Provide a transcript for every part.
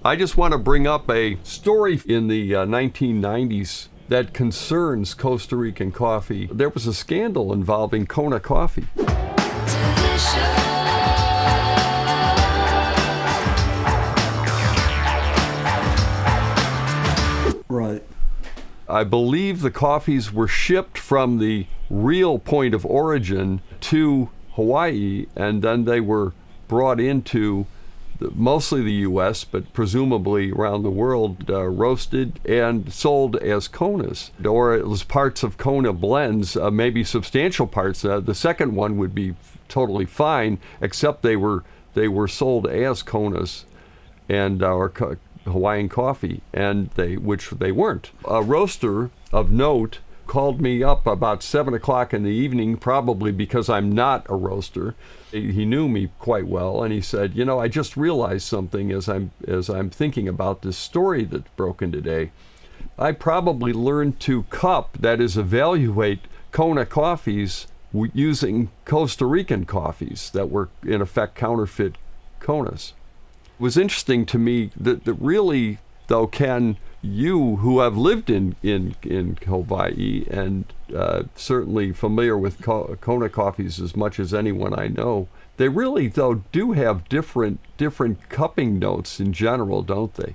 I just want to bring up a story in the 1990s that concerns Costa Rican coffee. There was a scandal involving Kona coffee. Right. I believe the coffees were shipped from the real point of origin to Hawaii, and then they were brought into mostly the U.S., but presumably around the world, roasted and sold as Konas, or as parts of Kona blends, maybe substantial parts. The second one would be totally fine, except they were sold as Konas and Hawaiian coffee, which they weren't. A roaster of note called me up about 7 o'clock in the evening, probably because I'm not a roaster. He knew me quite well, and he said, I just realized something as I'm thinking about this story that's broken today. I probably learned to cup, that is, evaluate Kona coffees using Costa Rican coffees that were in effect counterfeit Konas. It was interesting to me that really, though, Ken, you who have lived in Hawaii and certainly familiar with Kona coffees as much as anyone I know, they really, though, do have different cupping notes in general, don't they?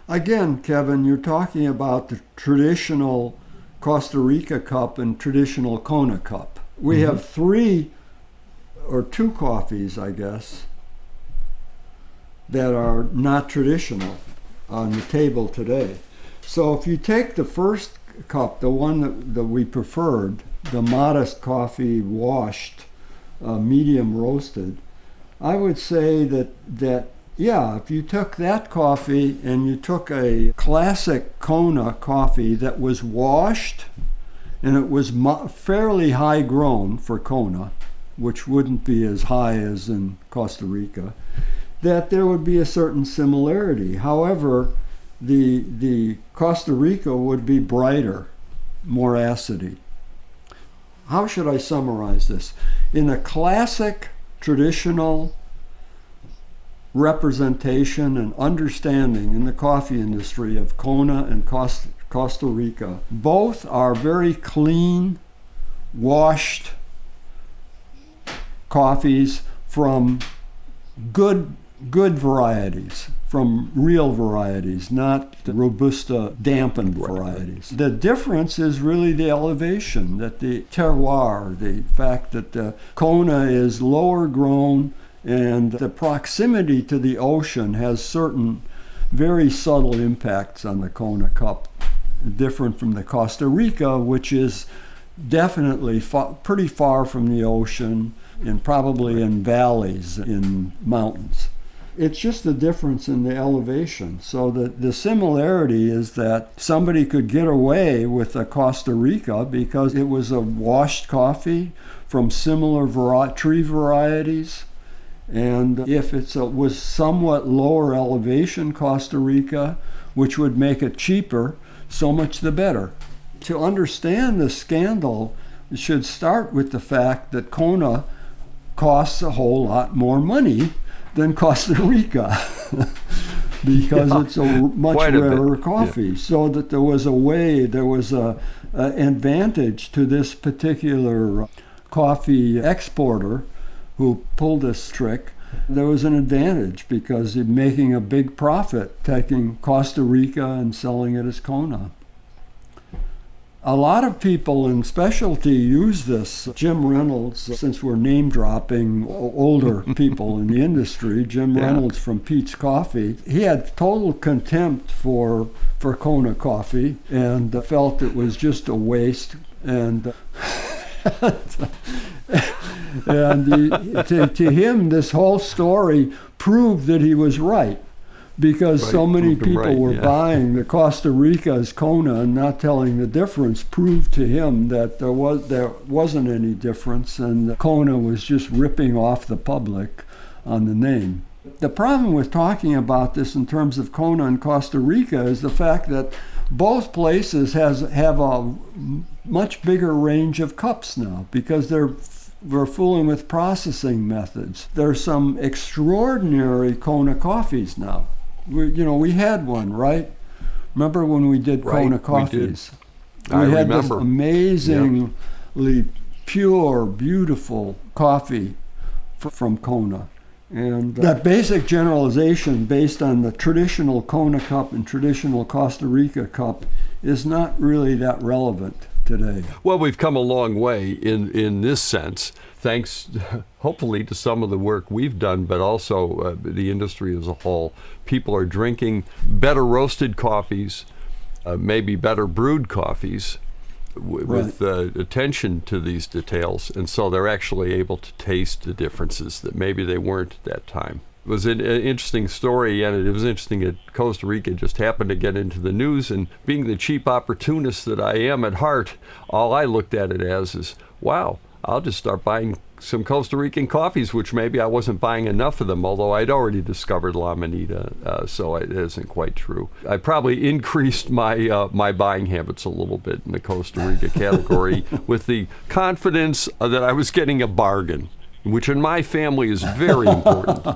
Again, Kevin, you're talking about the traditional Costa Rica cup and traditional Kona cup. We have 3 or 2 coffees, I guess, that are not traditional on the table today. So if you take the first cup, the one that we preferred, the modest coffee washed, medium roasted, I would say that if you took that coffee and you took a classic Kona coffee that was washed and it was fairly high grown for Kona, which wouldn't be as high as in Costa Rica, that there would be a certain similarity. However, the Costa Rica would be brighter, more acidy. How should I summarize this? In a classic, traditional representation and understanding in the coffee industry of Kona and Costa Rica, both are very clean, washed coffees from good varieties, from real varieties, not Robusta dampened varieties. The difference is really the elevation, that the terroir, the fact that the Kona is lower grown and the proximity to the ocean has certain very subtle impacts on the Kona cup, different from the Costa Rica, which is definitely pretty far from the ocean and probably in valleys, in mountains. It's just the difference in the elevation. So the similarity is that somebody could get away with a Costa Rica because it was a washed coffee from similar tree varieties. And if it was somewhat lower elevation Costa Rica, which would make it cheaper, so much the better. To understand the scandal, it should start with the fact that Kona costs a whole lot more money than Costa Rica because it's a much rarer coffee. So that there was a advantage to this particular coffee exporter who pulled this trick. There was an advantage because he's making a big profit taking Costa Rica and selling it as Kona. A lot of people in specialty use this. Jim Reynolds, since we're name dropping older people in the industry, Jim Reynolds from Pete's Coffee, he had total contempt for Kona coffee and felt it was just a waste. And to him, this whole story proved that he was right. Because so many people were buying the Costa Rica's Kona and not telling the difference proved to him that there wasn't any difference, and Kona was just ripping off the public on the name. The problem with talking about this in terms of Kona and Costa Rica is the fact that both places have a much bigger range of cups now because we're fooling with processing methods. There's some extraordinary Kona coffees now. We had one, right? Remember when we did Right, Kona we did. coffees? I had this remember. amazingly pure, beautiful coffee from Kona. And that basic generalization based on the traditional Kona cup and traditional Costa Rica cup is not really that relevant today. Well, we've come a long way in this sense, thanks hopefully to some of the work we've done, but also the industry as a whole. People are drinking better roasted coffees, maybe better brewed coffees, with attention to these details, and so they're actually able to taste the differences that maybe they weren't at that time. It was an interesting story, and it was interesting that Costa Rica just happened to get into the news, and being the cheap opportunist that I am at heart, all I looked at it as is, wow, I'll just start buying some Costa Rican coffees, which maybe I wasn't buying enough of them, although I'd already discovered La Manita, so it isn't quite true. I probably increased my my buying habits a little bit in the Costa Rica category with the confidence that I was getting a bargain, which in my family is very important.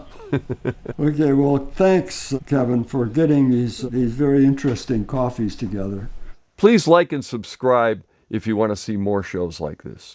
Okay, well, thanks, Kevin, for getting these very interesting coffees together. Please like and subscribe if you want to see more shows like this.